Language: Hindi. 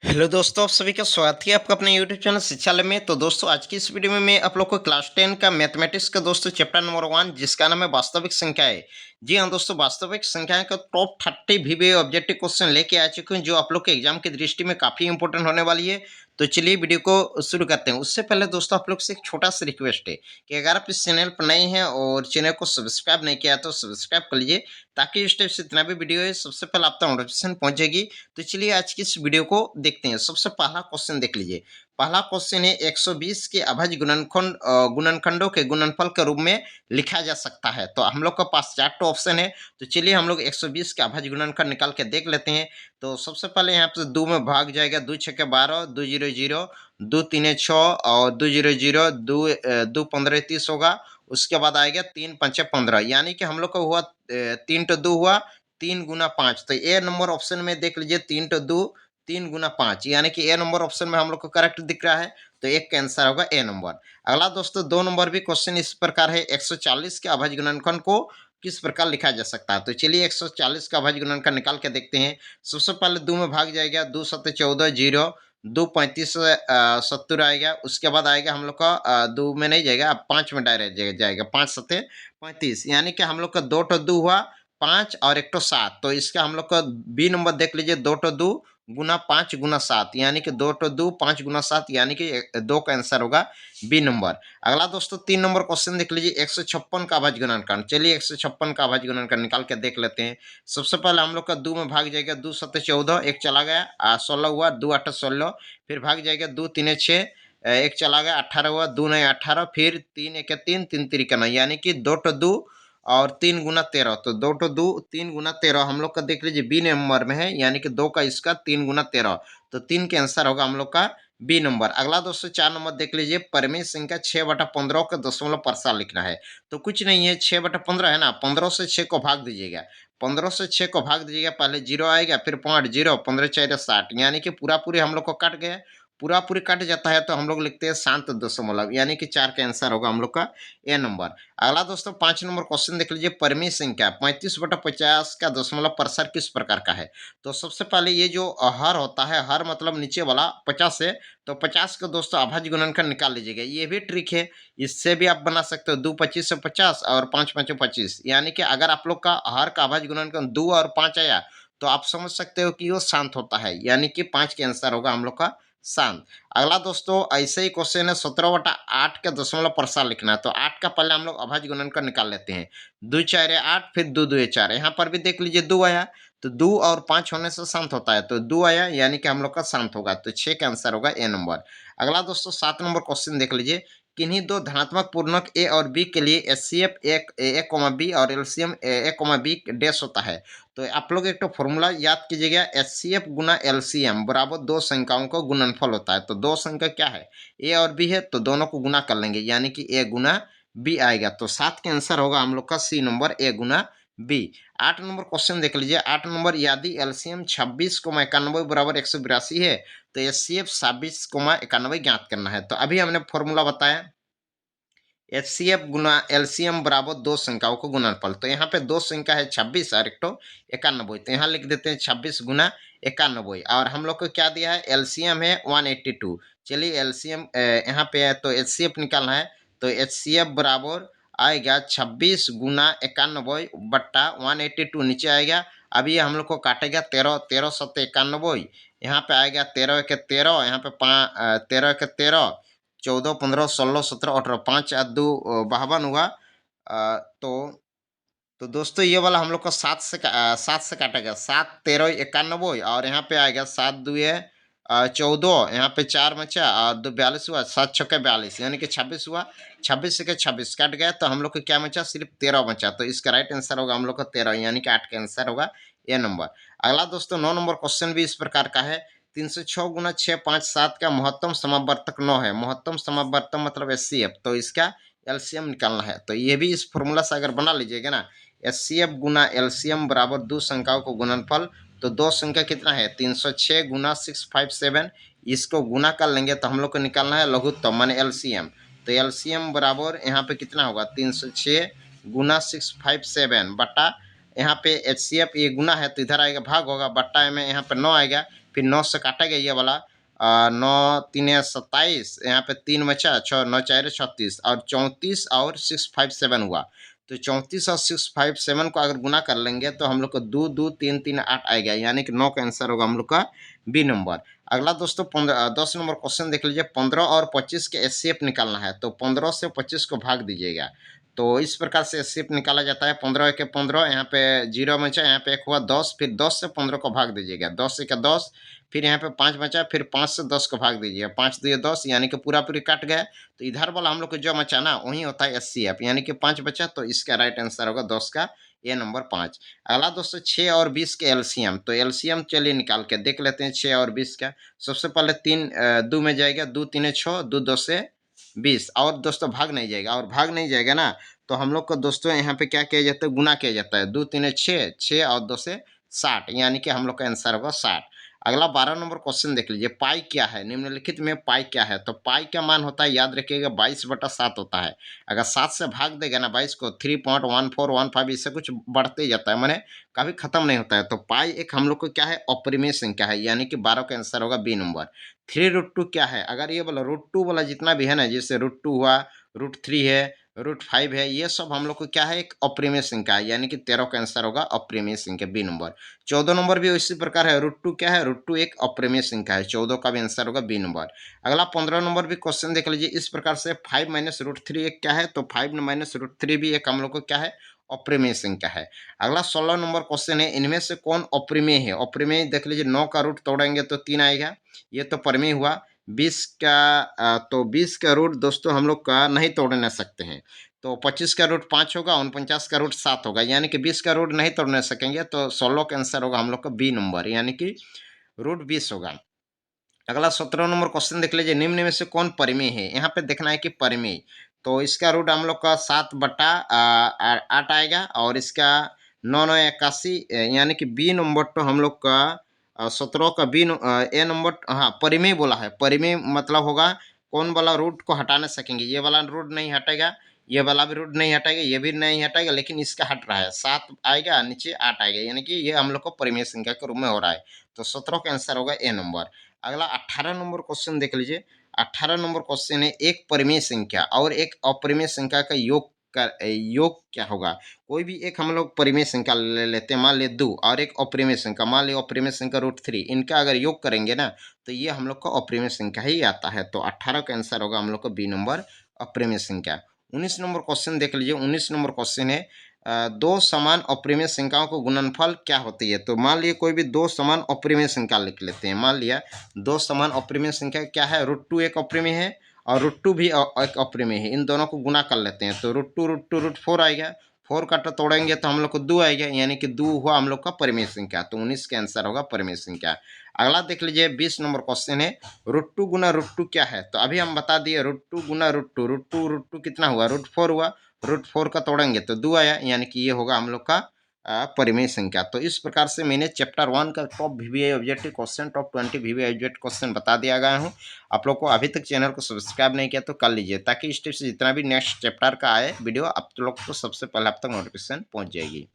हेलो दोस्तों, आप सभी का स्वागत है आपका अपने यूट्यूब चैनल शिक्षालय में। तो दोस्तों, आज की इस वीडियो में मैं आप लोग को क्लास 10 का मैथमेटिक्स का दोस्तों चैप्टर नंबर 1 जिसका नाम है वास्तविक संख्याएं। जी हाँ दोस्तों, वास्तविक संख्याएं का टॉप 30 वीवीए ऑब्जेक्टिव क्वेश्चन लेके आ चुके हैं जो आप लोग के एग्जाम की दृष्टि में काफी इंपॉर्टेंट होने वाली है। तो चलिए वीडियो को शुरू करते हैं। उससे पहले दोस्तों, आप लोग से एक छोटा सा रिक्वेस्ट है कि अगर आप इस चैनल पर नए हैं और चैनल को सब्सक्राइब नहीं किया तो सब्सक्राइब कर लीजिए, ताकि इस टाइप से जितना भी वीडियो है सबसे पहले आप तक नोटिफिकेशन पहुंचेगी। तो चलिए आज की इस वीडियो को देखते हैं। सबसे पहला क्वेश्चन देख लीजिए। पहला क्वेश्चन है 120 के अभाज्य गुणनखंडों के गुणनफल के रूप में लिखा जा सकता है। तो हम लोग के पास 4 ऑप्शन है। तो चलिए हम लोग 120 के अभाज्य गुणनखंड निकाल के देख लेते हैं। तो सबसे पहले यहाँ पे 2 में भाग जाएगा। 2 छक्के 12, 2 जीरो जीरो, 2 तीन 6 और 2 जीरो जीरो, 2 15 30 होगा। उसके बाद आएगा 3 पंचे 15, यानी कि हम लोग का हुआ 3 तो 2 हुआ, 3 गुना 5। तो ए नंबर ऑप्शन में देख लीजिए 3 तो 2, 3 गुना 5, यानी कि ए नंबर ऑप्शन में हम लोग को करेक्ट दिख रहा है। तो एक का आंसर होगा ए नंबर। अगला दोस्तों 2 नंबर भी क्वेश्चन इस प्रकार है। 140 के अभाज्य गुणनखंड को किस प्रकार लिखा जा सकता है। तो चलिए 140 का अभाज्य गुणनखंड निकाल के देखते हैं। सबसे पहले 2 में भाग जाएगा। 2 7 14 जीरो, 2 35 70 आएगा। उसके बाद आएगा हम लोग का 2 में नहीं जाएगा, अब 5 में डायरेक्ट जाएगा। 5 सत्ते 35, यानी कि हम लोग का 2 तो 2 हुआ, 5 और 1 तो 7। तो इसका हम लोग का बी नंबर देख लीजिए। 2 तो 2 गुना 5 गुना 7, यानी कि 2 तो 2 5 गुना 7, यानी कि 2 का आंसर होगा बी नंबर। अगला दोस्तों 3 नंबर क्वेश्चन देख लीजिए। 156 का अभाज्य गुणनखंड। चलिए 156 का अभाज्य गुणनखंड निकाल के देख लेते हैं। सबसे पहले हम लोग का 2 में भाग जाएगा। 2 7 14, एक चला गया, 16 हुआ, 2 8 16, फिर भाग जाएगा। 2 3 6, एक चला गया, 18 हुआ, 2 9 18, फिर 3 1 3, 3 3 9, यानी कि 2 तो 2 और 3 गुना 13। तो 2 तो 2 3 गुना 13 हम लोग का देख लीजिए बी नंबर में है, यानी कि 2 का इसका 3 गुना 13। तो 3 के आंसर होगा हम लोग का बी नंबर। अगला दोस्तों 4 नंबर देख लीजिए। परिमेय संख्या 6/15 का दशमलव प्रसार लिखना है। तो कुछ नहीं है, 6/15 है ना, 15 से 6 को भाग दीजिएगा। 15 से 6 को भाग दीजिएगा, पहले जीरो आएगा, फिर 5 जीरो, 15 4 60, यानी कि पूरा पूरी हम लोग को कट गया। पूरा पूरी कट जाता है तो हम लोग लिखते हैं शांत दशमलव, यानी कि 4 का आंसर होगा हम लोग का ए नंबर। अगला दोस्तों 5 नंबर क्वेश्चन देख लीजिए। परिमेय संख्या 35/50 का दशमलव प्रसार किस प्रकार का है। तो सबसे पहले ये जो हर होता है, हर मतलब नीचे वाला 50 है, तो 50 का दोस्तों अभाज्य गुणनखंड निकाल लीजिएगा। ये भी ट्रिक है, इससे भी आप बना सकते हो। 2 25 से 50 और 5 5 25, यानी कि अगर आप लोग का हर का अभाज्य गुणनखंड 2 और 5 आया तो आप समझ सकते हो कि वो शांत होता है, यानी कि 5 के आंसर होगा हम लोग का शांत। अगला दोस्तों ऐसे ही क्वेश्चन है। 17/8 का दशमलव प्रसार लिखना है। तो 8 का पहले हम लोग अभाज्य गुणनखंड निकाल लेते हैं। 2 4 8, फिर 2 2 4, यहाँ पर भी देख लीजिए 2 आया, तो 2 और 5 होने से शांत होता है, तो 2 आया, यानी कि हम लोग का शांत होगा। तो 6 का आंसर होगा ए नंबर। अगला दोस्तों 7 नंबर क्वेश्चन देख लीजिए। किन्हीं दो धनात्मक पूर्णांक ए और बी के लिए एचसीएफ ए कॉमा बी और एलसीएम ए कॉमा बी डैश होता है। तो आप लोग एक तो फॉर्मूला याद कीजिएगा। एचसीएफ गुना एलसीएम बराबर दो संख्याओं का गुणनफल होता है। तो दो संख्या क्या है, ए और बी है, तो दोनों को गुना कर लेंगे, यानी कि ए गुना बी आएगा। तो 7 के आंसर होगा हम लोग का सी नंबर, ए गुना बी। 8 नंबर क्वेश्चन देख लीजिए। 8 नंबर, यदि एलसीएम 26,91 बराबर 182 है तो एचसीएफ 26,91 ज्ञात करना है। तो अभी हमने फॉर्मूला बताया, एचसीएफ गुना एलसीएम बराबर दो संख्याओं को गुणनफल। तो यहाँ पे दो संख्या है 26 और एक तो 91, तो यहाँ लिख देते हैं 26 गुना 91। और हम लोग को क्या दिया है, एलसीएम है 182। चलिए एलसीएम यहाँ पे है, तो एचसीएफ निकालना है। तो एचसीएफ बराबर आएगा 26 गुना 91 बट्टा 182, नीचे आएगा। अभी हम लोग को काटेगा 13, 13 सत्ते 91, यहाँ पे आएगा 13 के 13, यहाँ पे 13 के 13, 14 15 16 17 18, 5 और 2 52 हुआ। तो दोस्तों ये वाला हम लोग को 7 से काटेगा। 7 13 91, और यहाँ पे आएगा 7 2 14, यहाँ पे 4 बचा और 2 42 हुआ, 7 छक्के 42, यानी कि 26 हुआ। 26 से 26 कट गया, तो हम लोग को क्या बचा, सिर्फ 13 बचा। तो इसका राइट आंसर होगा हम लोग का 13, यानी कि 8 का आंसर होगा ए नंबर। अगला दोस्तों 9 नंबर क्वेश्चन भी इस प्रकार का है। 306 गुना 6 5 7 का महत्तम समावर्तक 9 है। महत्तम समावर्तक मतलब एचसीएफ, तो इसका एलसीएम निकालना है। तो ये भी इस फॉर्मूला से अगर बना लीजिएगा ना, एचसीएफ गुना एलसीएम बराबर दो संख्याओं को गुणनफल। तो दो संख्या कितना है, 306 गुना 657, इसको गुना कर लेंगे तो हम लोग को निकालना है लघुत्तम माने एलसीएम। तो एलसीएम बराबर यहाँ पे कितना होगा, 306 गुना 657 बटा यहाँ पे HCF ये गुना है तो इधर आएगा भाग होगा, बट्टा में यहाँ पे 9 आएगा, फिर 9 से काटेगा ये वाला 9 तीन 27, यहाँ पे 3 बचा, 6 9 4 36 और 34 और 657 हुआ। तो 34 और 657 को अगर गुना कर लेंगे तो हम लोग को 2 2 3 3 8 आएगा, यानी कि 9 का आंसर होगा हम लोग का बी नंबर। अगला दोस्तों 10 नंबर क्वेश्चन देख लीजिए। 15 और 25 के HCF निकालना है, तो 15 से 25 को भाग दीजिएगा। तो इस प्रकार से HCF निकाला जाता है। 15 के 15, यहाँ पे 0 बचा, यहाँ पे 1 हुआ 10, फिर 10 से 15 को भाग दीजिएगा, 10 से 10, फिर यहाँ पे 5 बचा, फिर 5 से 10 को भाग दीजिएगा, 5 2 10, यानी कि पूरा पूरी कट गया। तो इधर वाला हम लोग को जो बचा ना वही होता है HCF, यानी कि 5 बचा, तो इसका राइट आंसर होगा 10 का ए नंबर 5। अगला दोस्तों 6 और 20 के LCM, तो LCM चलिए निकाल के देख लेते हैं 6 और 20 का। सबसे पहले 3 2 में जाएगा, 2 3 6, 2 2 से 20, और दोस्तों भाग नहीं जाएगा, और भाग नहीं जाएगा ना तो हम लोग को दोस्तों यहाँ पे क्या किया जाता है, गुना किया जाता है। 2 3 6, 6 और 2 से 60, यानी कि हम लोग का आंसर होगा 60। अगला 12 नंबर क्वेश्चन देख लीजिए। पाई क्या है, निम्नलिखित में पाई क्या है? तो पाई का मान होता है, याद रखिएगा, 22/7 होता है। अगर 7 से भाग देगा ना 22 को, 3.1415 इससे कुछ बढ़ते ही जाता है, माने कभी खत्म नहीं होता है। तो पाई एक हम लोग को क्या है, अपरिमेय संख्या है, यानी कि 12 का आंसर होगा बी नंबर। 3√2 क्या है? अगर ये बोला √2 वाला जितना भी है ना, जैसे √2 हुआ, √3 है, √5 है, ये सब हम लोग को क्या है, एक अपरिमेय संख्या है, यानी कि 13 का आंसर होगा अपरिमेय संख्या बी नंबर। 14 नंबर भी इसी प्रकार है। √2 क्या है? √2 एक अपरिमेय संख्या है, 14 का भी आंसर होगा बी नंबर। अगला 15 नंबर भी क्वेश्चन देख लीजिए इस प्रकार से। 5 - √3 एक क्या है? तो 5 - √3 भी एक हम लोग को क्या है, अपरिमेय संख्या है। अगला 16 नंबर क्वेश्चन है, इनमें से कौन अपरिमेय है? अपरिमेय देख लीजिए, 9 का रूट तोड़ेंगे तो 3 आएगा, ये तो परिमेय हुआ। 20 का तो 20 का रूट दोस्तों हम लोग का नहीं तोड़ने सकते हैं, तो 25 का रूट 5 होगा, 49 का रूट 7 होगा, यानी कि 20 का रूट नहीं तोड़ने सकेंगे, तो 16 का आंसर होगा हम लोग का बी नंबर, यानी कि रूट 20 होगा। अगला 17 नंबर क्वेश्चन देख लीजिए। निम्न में से कौन परिमेय है? यहाँ पे देखना है कि परिमेय, तो इसका रूट हम लोग का 7/8 आएगा, और इसका 9 9 81, यानी कि बी नंबर तो हम लोग का 17 का ए नंबर, हाँ परिमेय बोला है। परिमेय मतलब होगा कौन वाला रूट को हटा नहीं सकेंगे, ये वाला रूट नहीं हटेगा, ये वाला भी रूट नहीं हटेगा, ये भी नहीं हटेगा, लेकिन इसका हट रहा है, 7 आएगा, नीचे 8 आएगा, यानी कि ये हम लोग को परिमेय संख्या के रूप में हो रहा है। तो 17 का आंसर होगा ए नंबर। अगला 18 नंबर क्वेश्चन देख लीजिए। 18 नंबर क्वेश्चन है, एक परिमेय संख्या और एक अपरिमेय संख्या का योग क्या होगा? कोई भी एक हम लोग परिमेय संख्या ले लेते हैं, मान लिया 2, और एक अपरिमेय संख्या, मान लिया अपरिमेय संख्या √3, इनका अगर योग करेंगे ना तो ये हम लोग का अपरिमेय संख्या ही आता है। तो 18 का आंसर होगा हम लोग का बी नंबर, अपरिमेय संख्या। 19 नंबर क्वेश्चन देख लीजिए। 19 नंबर क्वेश्चन है, दो समान अपरिमेय संख्याओं को गुणनफल क्या होती है? तो मान लिया कोई भी दो समान अपरिमेय संख्या लिख लेते हैं। मान लिया दो समान अपरिमेय संख्या क्या है, √2 एक अपरिमेय है और √2 भी एक अपरिमेय है, इन दोनों को गुना कर लेते हैं, तो √2 √2 √4 आएगा, 4 का तोड़ेंगे तो हम लोग को 2 आएगा, यानी कि 2 हुआ हम लोग का परिमेय संख्या। तो 19 का आंसर होगा परिमेय संख्या। अगला देख लीजिए 20 नंबर क्वेश्चन है, √2 गुना √2 क्या है? तो अभी हम बता दिए, √2 गुना √2, √2 कितना हुआ, √4 हुआ, √4 का तोड़ेंगे तो 2 आया, यानी कि ये होगा हम लोग का परिमेय संख्या। तो इस प्रकार से मैंने चैप्टर 1 का top VVI objective question, top 20 VVI objective question बता दिया गया हूँ। आप लोग को अभी तक चैनल को सब्सक्राइब नहीं किया तो कर लीजिए, ताकि इस टाइप से जितना भी नेक्स्ट चैप्टर का आए वीडियो आप लोग को सबसे पहले आप तक नोटिफिकेशन पहुँच जाएगी।